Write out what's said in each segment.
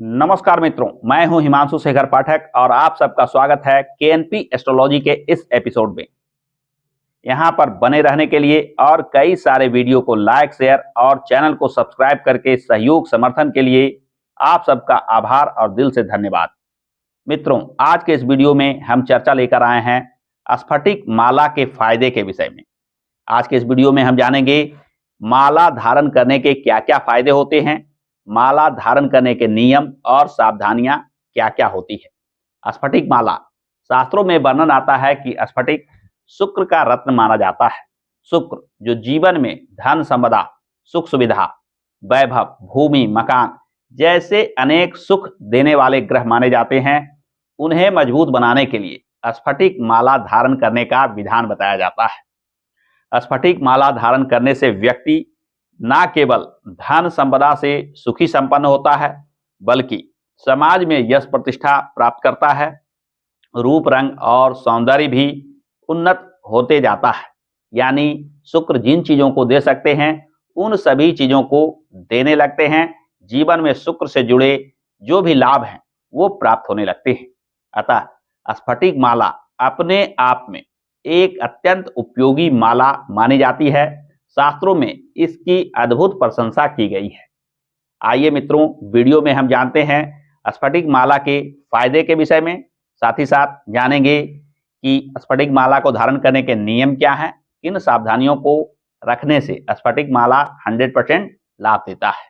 नमस्कार मित्रों, मैं हूं हिमांशु शेखर पाठक और आप सबका स्वागत है केएनपी एस्ट्रोलॉजी के इस एपिसोड में। यहां पर बने रहने के लिए और कई सारे वीडियो को लाइक, शेयर और चैनल को सब्सक्राइब करके सहयोग समर्थन के लिए आप सबका आभार और दिल से धन्यवाद। मित्रों, आज के इस वीडियो में हम चर्चा लेकर आए हैं स्फटिक माला के फायदे के विषय में। आज के इस वीडियो में हम जानेंगे माला धारण करने के क्या-क्या फायदे होते हैं, माला धारण करने के नियम और सावधानियां क्या-क्या होती है। स्फटिक माला, शास्त्रों में वर्णन आता है कि स्फटिक शुक्र का रत्न माना जाता है। शुक्र जो जीवन में धन संपदा, सुख सुविधा, वैभव, भूमि, मकान जैसे अनेक सुख देने वाले ग्रह माने जाते हैं, उन्हें मजबूत बनाने के लिए स्फटिक माला धारण करने का विधान बताया जाता है। स्फटिक माला धारण करने से व्यक्ति न केवल धन संपदा से सुखी संपन्न होता है, बल्कि समाज में यश प्रतिष्ठा प्राप्त करता है। रूप, रंग और सौंदर्य भी उन्नत होते जाता है। यानी शुक्र जिन चीजों को दे सकते हैं, उन सभी चीजों को देने लगते हैं। जीवन में शुक्र से जुड़े जो भी लाभ हैं, वो प्राप्त होने लगते हैं। अतः स्फटिक माला अपने आप में एक अत्यंत उपयोगी माला मानी जाती है। शास्त्रों में इसकी अद्भुत प्रशंसा की गई है। आइए मित्रों, वीडियो में हम जानते हैं स्फटिक माला के फायदे के विषय में। साथ ही साथ जानेंगे कि स्फटिक माला को धारण करने के नियम क्या हैं, किन सावधानियों को रखने से स्फटिक माला 100% लाभ देता है।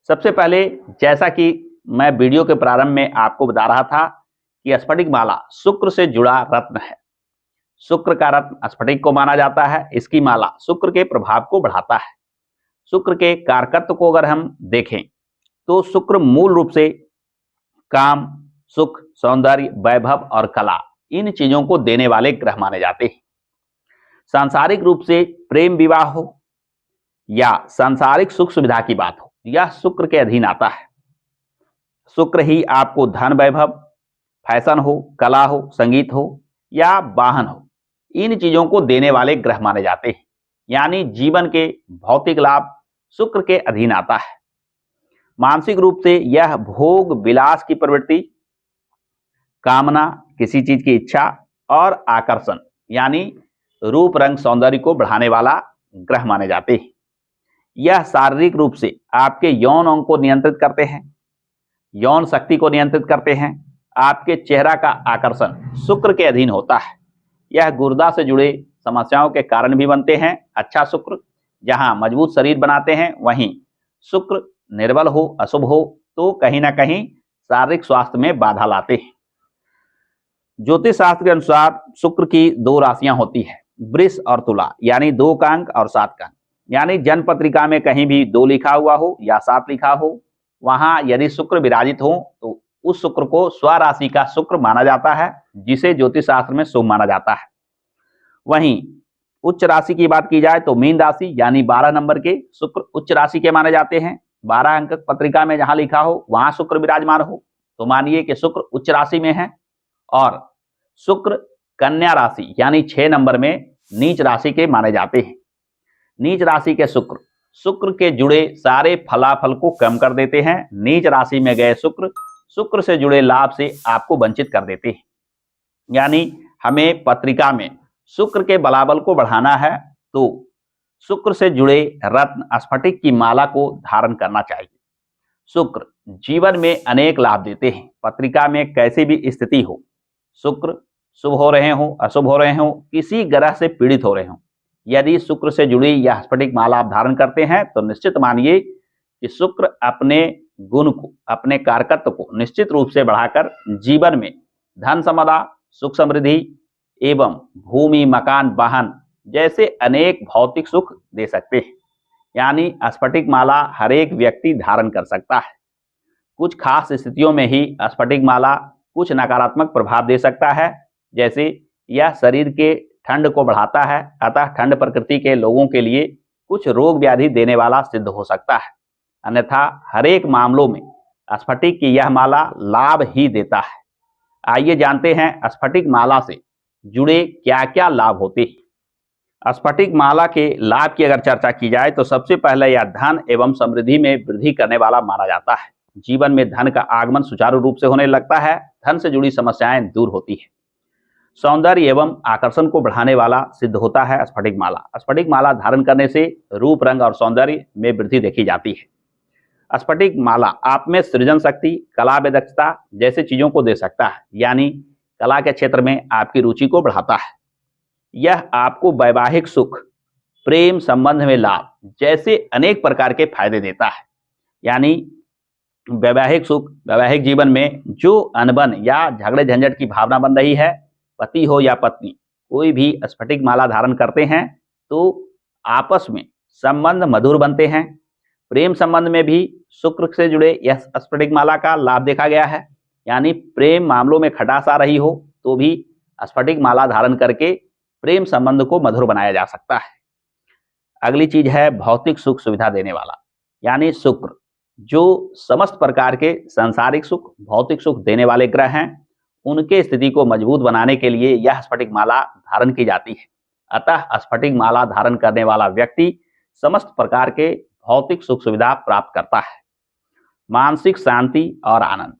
सबसे पहले, जैसा कि मैं वीडियो के प्रारंभ में आपको बता रहा था कि स्फटिक माला शुक्र से जुड़ा रत्न है। शुक्र का रत्न स्फटिक को माना जाता है। इसकी माला शुक्र के प्रभाव को बढ़ाता है। शुक्र के कारकत्व को अगर हम देखें तो शुक्र मूल रूप से काम, सुख, सौंदर्य, वैभव और कला, इन चीजों को देने वाले ग्रह माने जाते हैं। सांसारिक रूप से प्रेम विवाह हो या सांसारिक सुख सुविधा की बात हो, यह शुक्र के अधीन आता है। शुक्र ही आपको धन, वैभव, फैशन हो, कला हो, संगीत हो या वाहन हो, इन चीजों को देने वाले ग्रह माने जाते हैं। यानी जीवन के भौतिक लाभ शुक्र के अधीन आता है। मानसिक रूप से यह भोग विलास की प्रवृत्ति, कामना, किसी चीज की इच्छा और आकर्षण यानी रूप, रंग, सौंदर्य को बढ़ाने वाला ग्रह माने जाते हैं। यह शारीरिक रूप से आपके यौन अंग को नियंत्रित करते हैं, यौन शक्ति को नियंत्रित करते हैं। आपके चेहरा का आकर्षण शुक्र के अधीन होता है। यह गुर्दा से जुड़े समस्याओं के कारण भी बनते हैं। अच्छा शुक्र जहां मजबूत शरीर बनाते हैं, वहीं शुक्र निर्बल हो, अशुभ हो तो कहीं ना कहीं शारीरिक स्वास्थ्य में बाधा लाते हैं। ज्योतिष शास्त्र के अनुसार शुक्र की 2 राशियां होती है, वृष और तुला, यानी 2 का अंक और 7 का अंक। यानी जन्म पत्रिका में कहीं भी 2 लिखा हुआ हो या 7 लिखा हो, वहां यदि शुक्र विराजित हो तो उस शुक्र को स्वराशि का शुक्र माना जाता है, जिसे ज्योतिष शास्त्र में शुभ माना जाता है। वहीं उच्च राशि की बात की जाए तो मीन राशि यानी 12 नंबर के शुक्र उच्च राशि के माने जाते हैं। 12 अंक पत्रिका में जहां लिखा हो वहां शुक्र विराजमान हो तो मानिए कि शुक्र उच्च राशि में है। और शुक्र कन्या राशि यानी 6 नंबर में नीच राशि के माने जाते हैं। नीच राशि के शुक्र, शुक्र के जुड़े सारे फलाफल को कम कर देते हैं। नीच राशि में गए शुक्र, शुक्र से जुड़े लाभ से आपको वंचित कर देते हैं। यानी हमें पत्रिका में शुक्र के बलाबल को बढ़ाना है तो शुक्र से जुड़े रत्न स्फटिक की माला को धारण करना चाहिए। शुक्र जीवन में अनेक लाभ देते हैं। पत्रिका में कैसी भी स्थिति हो, शुक्र शुभ हो रहे हो, अशुभ हो रहे हो, किसी ग्रह से पीड़ित हो रहे हो, यदि शुक्र से जुड़ी यह स्फटिक माला आप धारण करते हैं तो निश्चित मानिए कि शुक्र अपने गुण को, अपने कारकत्व को निश्चित रूप से बढ़ाकर जीवन में धन संपदा, सुख समृद्धि एवं भूमि, मकान, वाहन जैसे अनेक भौतिक सुख दे सकते हैं। यानी स्फटिक माला हर एक व्यक्ति धारण कर सकता है। कुछ खास स्थितियों में ही स्फटिक माला कुछ नकारात्मक प्रभाव दे सकता है, जैसे यह शरीर के ठंड को बढ़ाता है। अतः ठंड प्रकृति के लोगों के लिए कुछ रोग व्याधि देने वाला सिद्ध हो सकता है। अन्यथा हर एक मामलों में स्फटिक की यह माला लाभ ही देता है। आइए जानते हैं स्फटिक माला से जुड़े क्या क्या लाभ होते हैं। स्फटिक माला के लाभ की अगर चर्चा की जाए तो सबसे पहले यह धन एवं समृद्धि में वृद्धि करने वाला माना जाता है। जीवन में धन का आगमन सुचारू रूप से होने लगता है, धन से जुड़ी समस्याएं दूर होती है। सौंदर्य एवं आकर्षण को बढ़ाने वाला सिद्ध होता है स्फटिक माला। स्फटिक माला धारण करने से रूप, रंग और सौंदर्य में वृद्धि देखी जाती है। स्फटिक माला आप में सृजन शक्ति, कला में दक्षता जैसे चीजों को दे सकता है, यानी कला के क्षेत्र में आपकी रुचि को बढ़ाता है। यह आपको वैवाहिक सुख, प्रेम संबंध में लाभ जैसे अनेक प्रकार के फायदे देता है। यानी वैवाहिक सुख, वैवाहिक जीवन में जो अनबन या झगड़े झंझट की भावना बन रही है, पति हो या पत्नी, कोई भी स्फटिक माला धारण करते हैं तो आपस में संबंध मधुर बनते हैं। प्रेम संबंध में भी शुक्र से जुड़े यह स्फटिक माला का लाभ देखा गया है। यानी प्रेम मामलों में खटास आ रही हो तो भी स्फटिक माला धारण करके प्रेम संबंध को मधुर बनाया जा सकता है। अगली चीज है भौतिक सुख सुविधा देने वाला, यानी शुक्र जो समस्त प्रकार के सांसारिक सुख, भौतिक सुख देने वाले ग्रह हैं, उनके स्थिति को मजबूत बनाने के लिए यह स्फटिक माला धारण की जाती है। अतः स्फटिक माला धारण करने वाला व्यक्ति समस्त प्रकार के भौतिक सुख सुविधा प्राप्त करता है। मानसिक शांति और आनंद,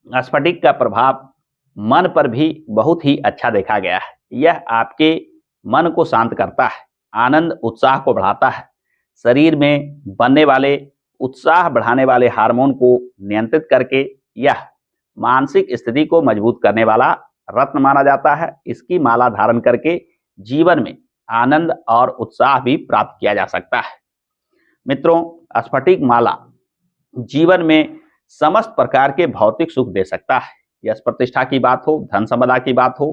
स्फटिक का प्रभाव मन पर भी बहुत ही अच्छा देखा गया है। यह आपके मन को शांत करता है, आनंद उत्साह को बढ़ाता है, शरीर में बनने वाले उत्साह बढ़ाने वाले हार्मोन को नियंत्रित करके यह मानसिक स्थिति को मजबूत करने वाला रत्न माना जाता है। इसकी माला धारण करके जीवन में आनंद और उत्साह भी प्राप्त किया जा सकता है। मित्रों, स्फटिक माला जीवन में समस्त प्रकार के भौतिक सुख दे सकता है। यश प्रतिष्ठा की बात हो, धन संपदा की बात हो,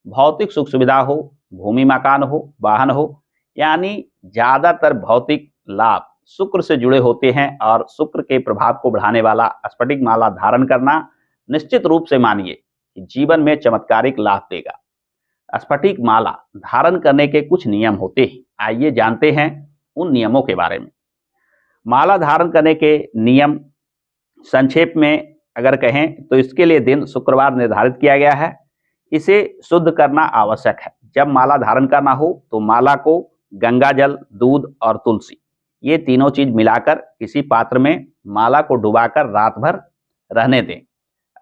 भौतिक सुख सुविधा हो, भूमि मकान हो, वाहन हो, यानी ज्यादातर भौतिक लाभ शुक्र से जुड़े होते हैं और शुक्र के प्रभाव को बढ़ाने वाला स्फटिक माला धारण करना निश्चित रूप से मानिए कि जीवन में चमत्कारिक लाभ देगा। स्फटिक माला धारण करने के कुछ नियम होते हैं, आइए जानते हैं उन नियमों के बारे में। माला धारण करने के नियम संक्षेप में अगर कहें तो इसके लिए दिन शुक्रवार निर्धारित किया गया है। इसे शुद्ध करना आवश्यक है। जब माला धारण करना हो तो माला को गंगा जल, दूध और तुलसी, ये तीनों चीज मिलाकर किसी पात्र में माला को डुबाकर रात भर रहने दें।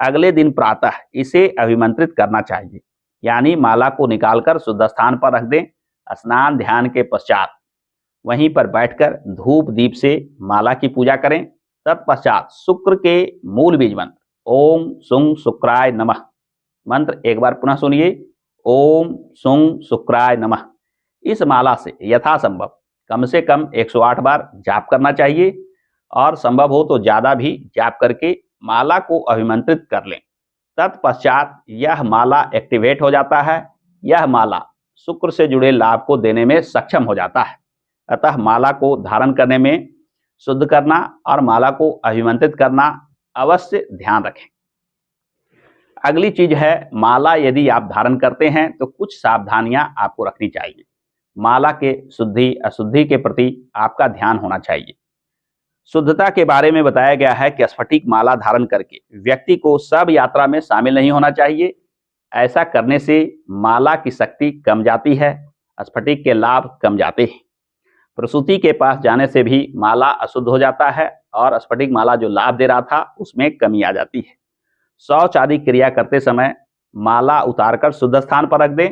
अगले दिन प्रातः इसे अभिमंत्रित करना चाहिए, यानी माला को निकालकर शुद्ध स्थान पर रख दें। स्नान ध्यान के पश्चात वहीं पर बैठकर धूप दीप से माला की पूजा करें। तत्पश्चात शुक्र के मूल बीज मंत्र ओम सुं शुक्राय नमः मंत्र एक बार पुनः सुनिए, ओम सुं शुक्राय नमः। इस माला से यथासंभव कम से कम 108 बार जाप करना चाहिए और संभव हो तो ज्यादा भी जाप करके माला को अभिमंत्रित कर लें। तत्पश्चात यह माला एक्टिवेट हो जाता है। यह माला शुक्र से जुड़े लाभ को देने में सक्षम हो जाता है। अतः माला को धारण करने में शुद्ध करना और माला को अभिमंत्रित करना अवश्य ध्यान रखें। अगली चीज है, माला यदि आप धारण करते हैं तो कुछ सावधानियां आपको रखनी चाहिए। माला के शुद्धि अशुद्धि के प्रति आपका ध्यान होना चाहिए। शुद्धता के बारे में बताया गया है कि स्फटिक माला धारण करके व्यक्ति को सब यात्रा में शामिल नहीं होना चाहिए। ऐसा करने से माला की शक्ति कम जाती है, स्फटिक के लाभ कम जाते हैं। प्रसूति के पास जाने से भी माला अशुद्ध हो जाता है और स्फटिक माला जो लाभ दे रहा था उसमें कमी आ जाती है। शौच आदि क्रिया करते समय माला उतारकर शुद्ध स्थान पर रख दें।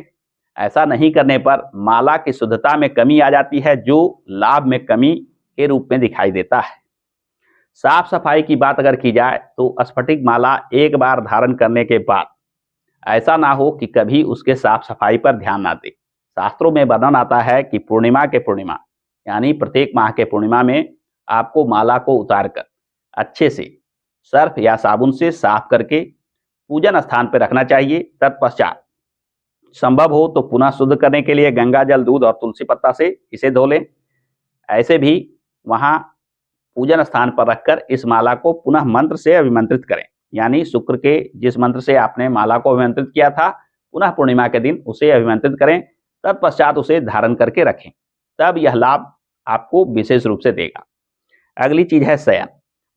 ऐसा नहीं करने पर माला की शुद्धता में कमी आ जाती है, जो लाभ में कमी के रूप में दिखाई देता है। साफ सफाई की बात अगर की जाए तो स्फटिक माला एक बार धारण करने के बाद ऐसा ना हो कि कभी उसके साफ सफाई पर ध्यान ना दे। शास्त्रों में वर्णन आता है कि पूर्णिमा के पूर्णिमा यानी प्रत्येक माह के पूर्णिमा में आपको माला को उतारकर अच्छे से सर्फ या साबुन से साफ करके पूजन स्थान पर रखना चाहिए। तत्पश्चात संभव हो तो पुनः शुद्ध करने के लिए गंगा जल, दूध और तुलसी पत्ता से इसे धो लें। ऐसे भी वहां पूजन स्थान पर रखकर इस माला को पुनः मंत्र से अभिमंत्रित करें, यानी शुक्र के जिस मंत्र से आपने माला को अभिमंत्रित किया था पुनः पूर्णिमा के दिन उसे अभिमंत्रित करें। तत्पश्चात उसे धारण करके रखें, तब यह लाभ आपको विशेष रूप से देगा। अगली चीज है शयन।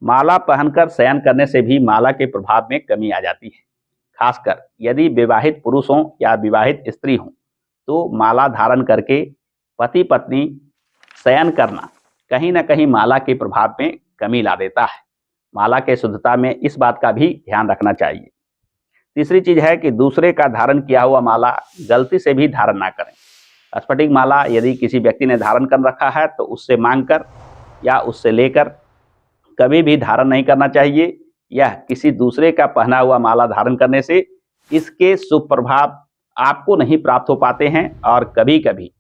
माला पहनकर शयन करने से भी माला के प्रभाव में कमी आ जाती है। खासकर यदि विवाहित पुरुष हों या विवाहित स्त्री हों तो माला धारण करके पति पत्नी शयन करना कहीं ना कहीं माला के प्रभाव में कमी ला देता है। माला के शुद्धता में इस बात का भी ध्यान रखना चाहिए। तीसरी चीज है कि दूसरे का धारण किया हुआ माला गलती से भी धारण ना करें। स्फटिक माला यदि किसी व्यक्ति ने धारण कर रखा है तो उससे मांगकर या उससे लेकर कभी भी धारण नहीं करना चाहिए। यह किसी दूसरे का पहना हुआ माला धारण करने से इसके शुभ प्रभाव आपको नहीं प्राप्त हो पाते हैं और कभी कभी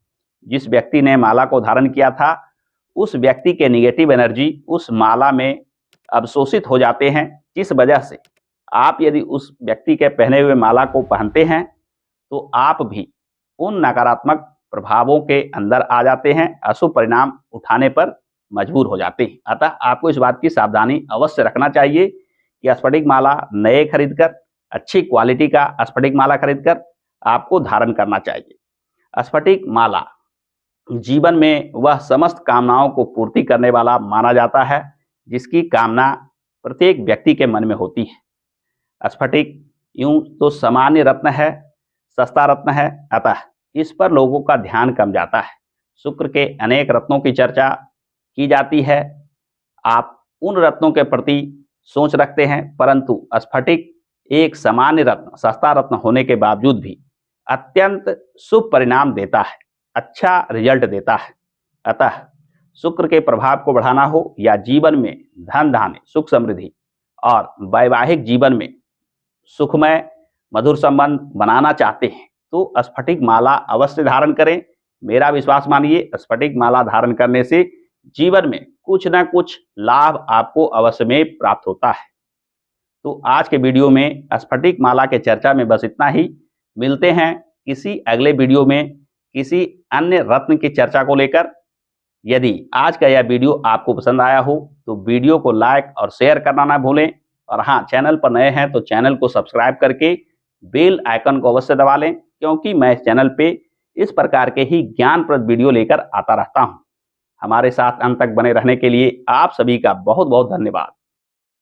जिस व्यक्ति ने माला को धारण किया था उस व्यक्ति के नेगेटिव एनर्जी उस माला में अवशोषित हो जाते हैं, जिस वजह से आप यदि उस व्यक्ति के पहने हुए माला को पहनते हैं तो आप भी उन नकारात्मक प्रभावों के अंदर आ जाते हैं, अशुभ परिणाम उठाने पर मजबूर हो जाते हैं। अतः आपको इस बात की सावधानी अवश्य रखना चाहिए कि स्फटिक माला नए खरीदकर, अच्छी क्वालिटी का स्फटिक माला खरीदकर आपको धारण करना चाहिए। स्फटिक माला जीवन में वह समस्त कामनाओं को पूर्ति करने वाला माना जाता है जिसकी कामना प्रत्येक व्यक्ति के मन में होती है। स्फटिक यूं तो सामान्य रत्न है, सस्ता रत्न है, अतः इस पर लोगों का ध्यान कम जाता है। शुक्र के अनेक रत्नों की चर्चा की जाती है, आप उन रत्नों के प्रति सोच रखते हैं, परंतु स्फटिक एक सामान्य रत्न, सस्ता रत्न होने के बावजूद भी अत्यंत शुभ परिणाम देता है, अच्छा रिजल्ट देता है। अतः शुक्र के प्रभाव को बढ़ाना हो या जीवन में धन धान्य, सुख समृद्धि और वैवाहिक जीवन में सुखमय मधुर संबंध बनाना चाहते हैं तो स्फटिक माला अवश्य धारण करें। मेरा विश्वास मानिए, स्फटिक माला धारण करने से जीवन में कुछ ना कुछ लाभ आपको अवश्य में प्राप्त होता है। तो आज के वीडियो में स्फटिक माला के चर्चा में बस इतना ही। मिलते हैं किसी अगले वीडियो में किसी अन्य रत्न की चर्चा को लेकर। यदि आज का यह वीडियो आपको पसंद आया हो तो वीडियो को लाइक और शेयर करना ना भूलें, और हाँ, चैनल पर नए हैं तो चैनल को सब्सक्राइब करके बेल आइकन को अवश्य दबा लें, क्योंकि मैं इस चैनल पे इस प्रकार के ही ज्ञानप्रद वीडियो लेकर आता रहता हूं। हमारे साथ अंत तक बने रहने के लिए आप सभी का बहुत बहुत धन्यवाद।